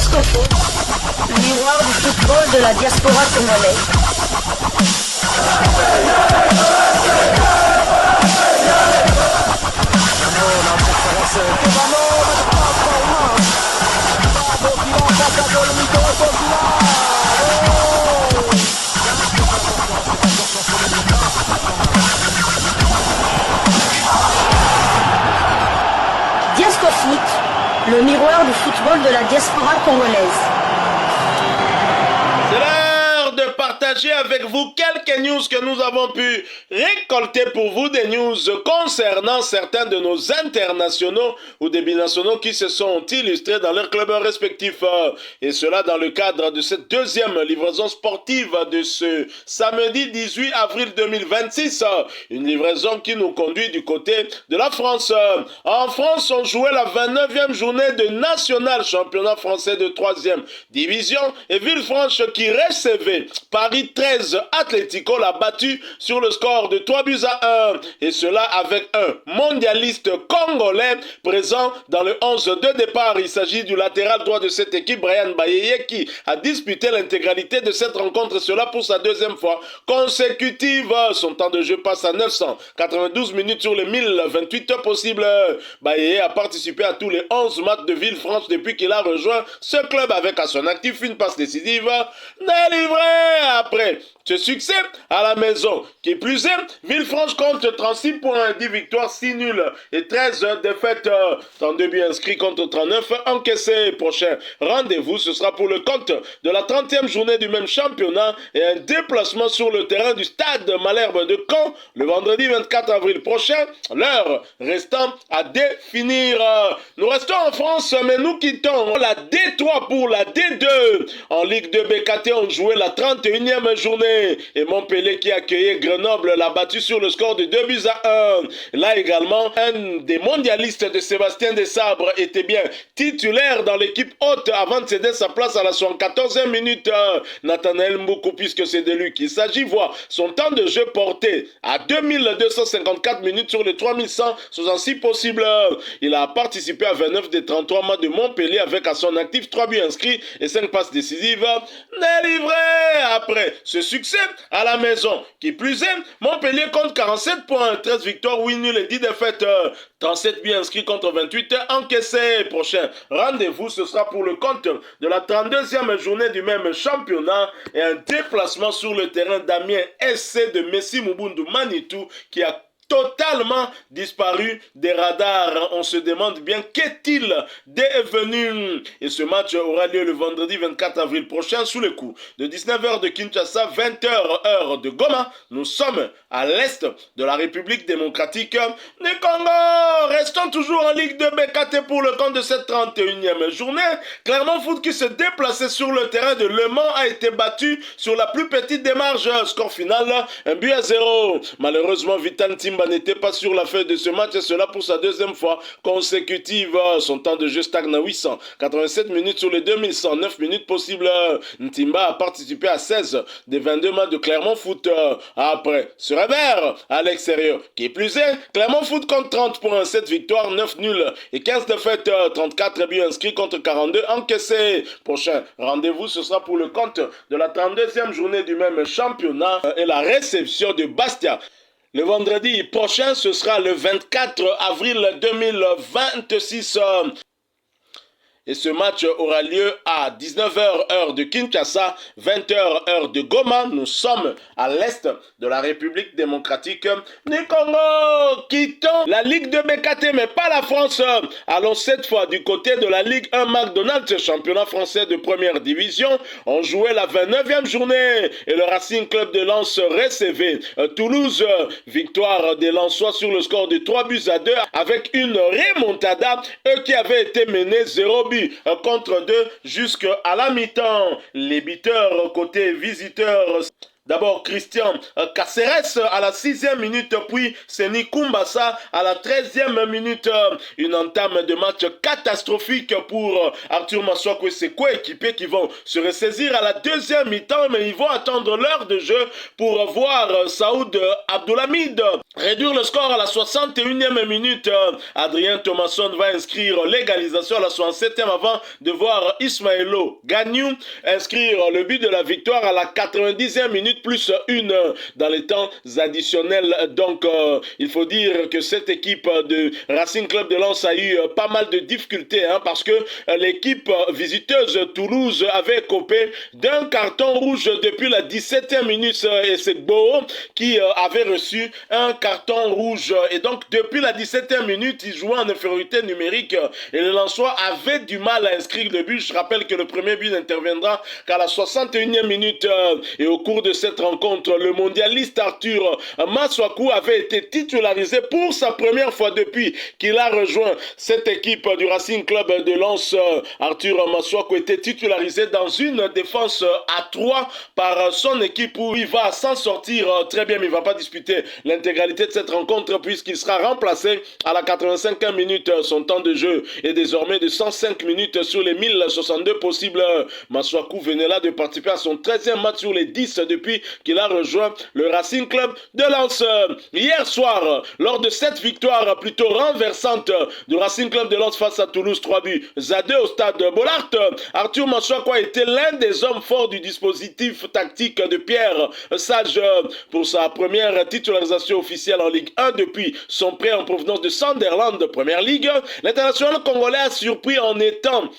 Discofoot, le miroir du football de la diaspora congolaise. Discofoot, le miroir du football de la diaspora congolaise. C'est l'heure de partager avec vous quelques news que nous avons pu récolter pour vous, des news concernant certains de nos internationaux ou des binationaux qui se sont illustrés dans leurs clubs respectifs. Et cela dans le cadre de cette deuxième livraison sportive de ce samedi 18 avril 2026. Une livraison qui nous conduit du côté de la France. En France, on jouait la 29e journée de National Championnat français de 3e division et Villefranche qui recevait Paris 13 Atlético l'a battu sur le score de 3-1. Et cela avec un mondialiste congolais présent dans le 11 de départ. Il s'agit du latéral droit de cette équipe, Brian Bayeye, qui a disputé l'intégralité de cette rencontre. Cela pour sa deuxième fois consécutive. Son temps de jeu passe à 992 minutes sur les 1028 possibles. Bayeye a participé à tous les 11 matchs de Villefranche depuis qu'il a rejoint ce club avec à son actif une passe décisive délivrée. Après ce succès à la maison, qui plus est, Villefranche compte 36 points, 10 victoires, 6 nuls et 13 défaites, 32 buts inscrits contre 39 encaissés. Prochain rendez-vous, ce sera pour le compte de la 30e journée du même championnat et un déplacement sur le terrain du stade Malherbe de Caen le vendredi 24 avril prochain, l'heure restant à définir. Nous restons en France, mais nous quittons la D3 pour la D2. En Ligue 2 BKT, on jouait la 31e journée et Montpellier qui accueillait Grenoble l'a battu sur le score de 2-1. Là également, un des mondialistes de Sébastien Desabre était bien titulaire dans l'équipe haute avant de céder sa place à la 74e minute. Nathanaël Mboukou, puisque c'est de lui qu'il s'agit, voit son temps de jeu porté à 2254 minutes sur les 3166 possibles. Il a participé à 29 des 33 matchs de Montpellier avec à son actif 3 buts inscrits et 5 passes décisives délivrées. Après ce succès à la maison, qui plus est, Montpellier compte 47 points, 13 victoires, 8 nuls et 10 défaites, 37 buts inscrits contre 28 encaissés. Prochain rendez-vous, ce sera pour le compte de la 32e journée du même championnat et un déplacement sur le terrain d'Amiens SC de Messi Mubundu Manitou qui a totalement disparu des radars. On se demande bien qu'est-il devenu. Et ce match aura lieu le vendredi 24 avril prochain sous le coup de 19h de Kinshasa, 20h heure de Goma. Nous sommes à l'est de la République démocratique du Congo. Restons toujours en Ligue 2 BKT pour le compte de cette 31e journée. Clermont Foot qui se déplaçait sur le terrain de Le Mans a été battu sur la plus petite démarche. Score final 1-0. Malheureusement, Vital Timba n'était pas sur la feuille de ce match et cela pour sa deuxième fois consécutive. Son temps de jeu stagne à 887 minutes sur les 2109 minutes possibles. Ntimba a participé à 16 des 22 matchs de Clermont Foot. Après ce revers à l'extérieur, qui plus est, Clermont Foot compte 30 points, 7 victoires, 9 nuls et 15 défaites, 34 buts inscrits contre 42 encaissés. Prochain rendez-vous, ce sera pour le compte de la 32e journée du même championnat et la réception de Bastia. Le vendredi prochain, ce sera le 24 avril 2026. Et ce match aura lieu à 19h heure de Kinshasa, 20h heure de Goma. Nous sommes à l'est de la République démocratique du Congo. Quittons la Ligue de BKT, mais pas la France. Allons cette fois du côté de la Ligue 1 McDonald's, championnat français de première division. On jouait la 29e journée et le Racing Club de Lens recevait Toulouse. Victoire des Lensois sur le score de 3-2 avec une remontada, eux qui avaient été menés 0 but contre 2 jusqu'à la mi-temps. Les buteurs côté visiteurs D'abord Christian Caceres à la 6e minute, puis Seni Kumbasa à la 13e minute. Une entame de match catastrophique pour Arthur Masuaku et ses coéquipiers qui vont se ressaisir à la 2e mi-temps, mais ils vont attendre l'heure de jeu pour voir Saoud Abdoulhamid réduire le score à la 61e minute. Adrien Thomasson va inscrire l'égalisation à la 67e avant de voir Ismaëlo Gagnou inscrire le but de la victoire à la 90e minute plus une dans les temps additionnels. Donc il faut dire que cette équipe de Racing Club de Lens a eu pas mal de difficultés parce que l'équipe visiteuse Toulouse avait copé d'un carton rouge depuis la 17e minute et c'est Beau qui avait reçu un carton rouge et donc depuis la 17e minute il jouait en infériorité numérique et le Lensois avait du mal à inscrire le but. Je rappelle que le premier but n'interviendra qu'à la 61e minute et au cours de cette rencontre le mondialiste Arthur Masuaku avait été titularisé pour sa première fois depuis qu'il a rejoint cette équipe du Racing Club de Lens. Arthur Masuaku était titularisé dans une défense à 3 par son équipe où il va s'en sortir très bien, mais il ne va pas disputer l'intégralité de cette rencontre puisqu'il sera remplacé à la 85e minute. Son temps de jeu est désormais de 105 minutes sur les 1062 possibles. Masuaku venait là de participer à son 13e match sur les 10 depuis qu'il a rejoint le Racing Club de Lens. Hier soir, lors de cette victoire plutôt renversante du Racing Club de Lens face à Toulouse, 3-2 au stade Bollaert, Arthur Masuaku a été l'un des hommes forts du dispositif tactique de Pierre Sage pour sa première titularisation officielle en Ligue 1 depuis son prêt en provenance de Sunderland Première Ligue. L'international congolais a surpris en étant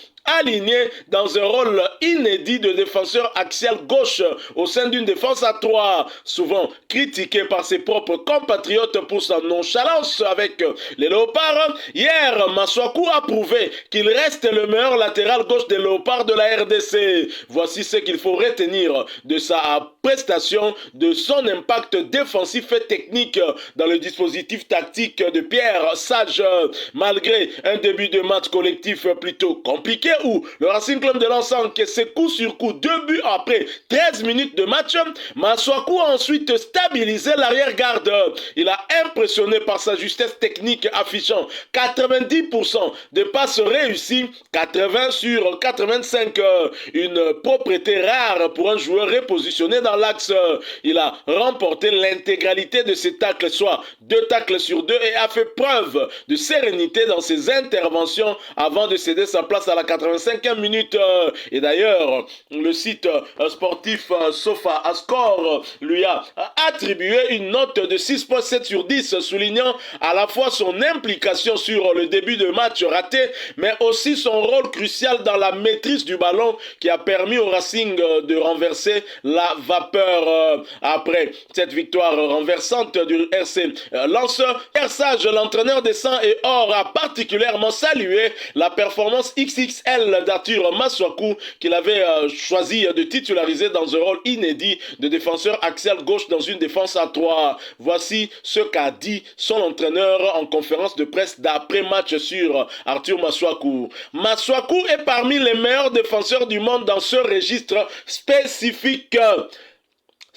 aligné dans un rôle inédit de défenseur axial gauche au sein d'une défense à 3, souvent critiqué par ses propres compatriotes pour sa nonchalance avec les Léopards. Hier, Masuaku a prouvé qu'il reste le meilleur latéral gauche des Léopards de la RDC. Voici ce qu'il faut retenir de sa prestation, de son impact défensif et technique dans le dispositif tactique de Pierre Sage. Malgré un début de match collectif plutôt compliqué, où le Racing Club de Lens a encaissé coup sur coup 2 buts après 13 minutes de match, Masuaku a ensuite stabilisé l'arrière-garde. Il a impressionné par sa justesse technique affichant 90% de passes réussies, 80 sur 85, une propriété rare pour un joueur repositionné dans l'axe. Il a remporté l'intégralité de ses tacles, soit 2 tacles sur 2 et a fait preuve de sérénité dans ses interventions avant de céder sa place à la 85e minute. Et d'ailleurs, le site sportif Sofa Score lui a attribué une note de 6,7 sur 10, soulignant à la fois son implication sur le début de match raté, mais aussi son rôle crucial dans la maîtrise du ballon qui a permis au Racing de renverser la vapeur. Après cette victoire renversante du RC Lens, Pierre Sage, l'entraîneur des Sang et Or, a particulièrement salué la performance XXL d'Arthur Masuaku qu'il avait choisi de titulariser dans un rôle inédit de défenseur axial gauche dans une défense à 3. Voici ce qu'a dit son entraîneur en conférence de presse d'après-match sur Arthur Masuaku. Masuaku est parmi les meilleurs défenseurs du monde dans ce registre spécifique.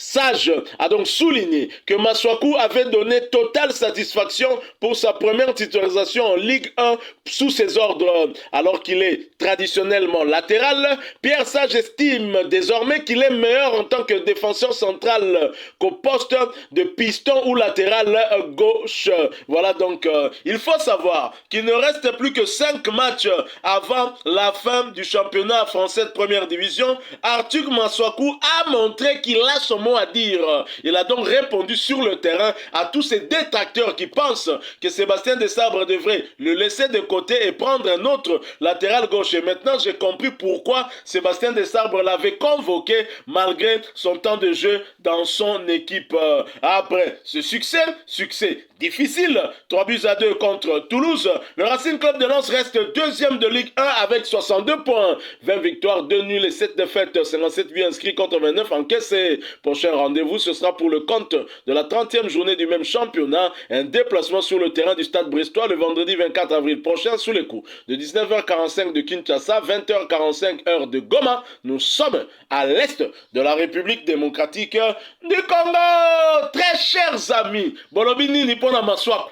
Sage a donc souligné que Masuaku avait donné totale satisfaction pour sa première titularisation en Ligue 1 sous ses ordres. Alors qu'il est traditionnellement latéral, Pierre Sage estime désormais qu'il est meilleur en tant que défenseur central qu'au poste de piston ou latéral gauche. Voilà donc, il faut savoir qu'il ne reste plus que 5 matchs avant la fin du championnat français de première division. Arthur Masuaku a montré qu'il a son mot à dire. Il a donc répondu sur le terrain à tous ces détracteurs qui pensent que Sébastien Desabre devrait le laisser de côté et prendre un autre latéral gauche. Et maintenant, j'ai compris pourquoi Sébastien Desabre l'avait convoqué malgré son temps de jeu dans son équipe. Après ce succès difficile. 3-2 contre Toulouse. Le Racing Club de Lens reste deuxième de Ligue 1 avec 62 points. 20 victoires, 2 nuls et 7 défaites. 57 buts inscrits contre 29 encaissés. Prochain rendez-vous, ce sera pour le compte de la 30e journée du même championnat. Un déplacement sur le terrain du Stade Brestois le vendredi 24 avril prochain sous les coups de 19h45 de Kinshasa, 20h45 heure de Goma. Nous sommes à l'est de la République démocratique du Congo. Très chers amis, Bolobini Nipona Maswaku.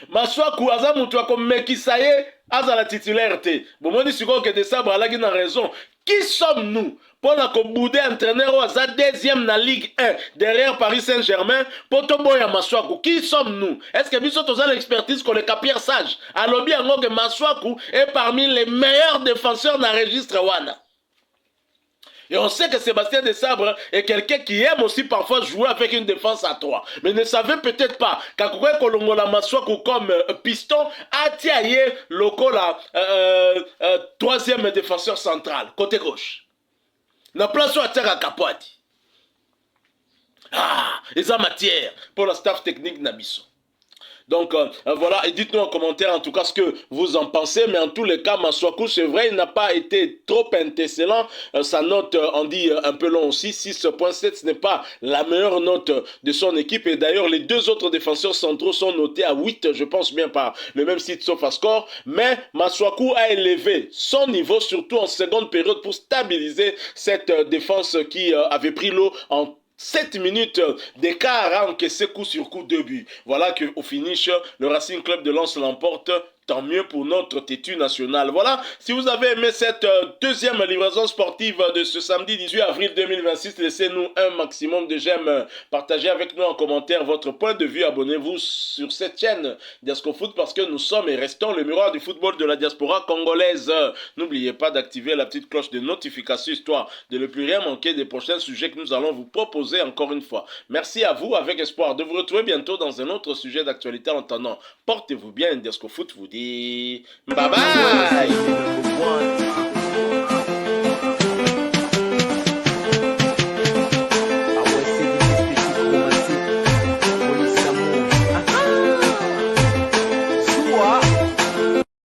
Maswaku aza mutu akomekisa ye aza la titulaire te. Bomoni siko ke de sabre alaki na raison. Qui sommes-nous pour la bouder entraîneur au deuxième na Ligue 1 derrière Paris Saint-Germain pour Toboya Maswaku? Qui sommes-nous? Est-ce que nous sommes l'expertise qu'on le Pierre Sage? Alors bien que Maswaku est parmi les meilleurs défenseurs dans le registre Wana. Et on sait que Sébastien Desabre est quelqu'un qui aime aussi parfois jouer avec une défense à 3. Mais ne savait peut-être pas qu'Akoué Kolongola Maswaku comme piston a tiaillé Lokola troisième défenseur central, côté gauche. Na place où Attiaka Kapouati. Ah, ils ont matière pour la staff technique Nabiso. Donc voilà, et dites-nous en commentaire en tout cas ce que vous en pensez. Mais en tous les cas, Maswaku, c'est vrai, il n'a pas été trop excellent. Sa note en dit un peu long aussi, 6.7, ce n'est pas la meilleure note de son équipe. Et d'ailleurs, les deux autres défenseurs centraux sont notés à 8, je pense bien par le même site SofaScore. Mais Maswaku a élevé son niveau, surtout en seconde période, pour stabiliser cette défense qui avait pris l'eau en 7 minutes d'écart a encaissé coup sur coup 2 buts. Voilà qu'au finish, le Racing Club de Lens l'emporte. Tant mieux pour notre têtu national. Voilà, si vous avez aimé cette deuxième livraison sportive de ce samedi 18 avril 2026, laissez-nous un maximum de j'aime. Partagez avec nous en commentaire votre point de vue. Abonnez-vous sur cette chaîne Diasco Foot parce que nous sommes et restons le miroir du football de la diaspora congolaise. N'oubliez pas d'activer la petite cloche de notification histoire de ne plus rien manquer des prochains sujets que nous allons vous proposer encore une fois. Merci à vous avec espoir de vous retrouver bientôt dans un autre sujet d'actualité. En attendant, portez-vous bien. Diasco Foot vous dit bye bye.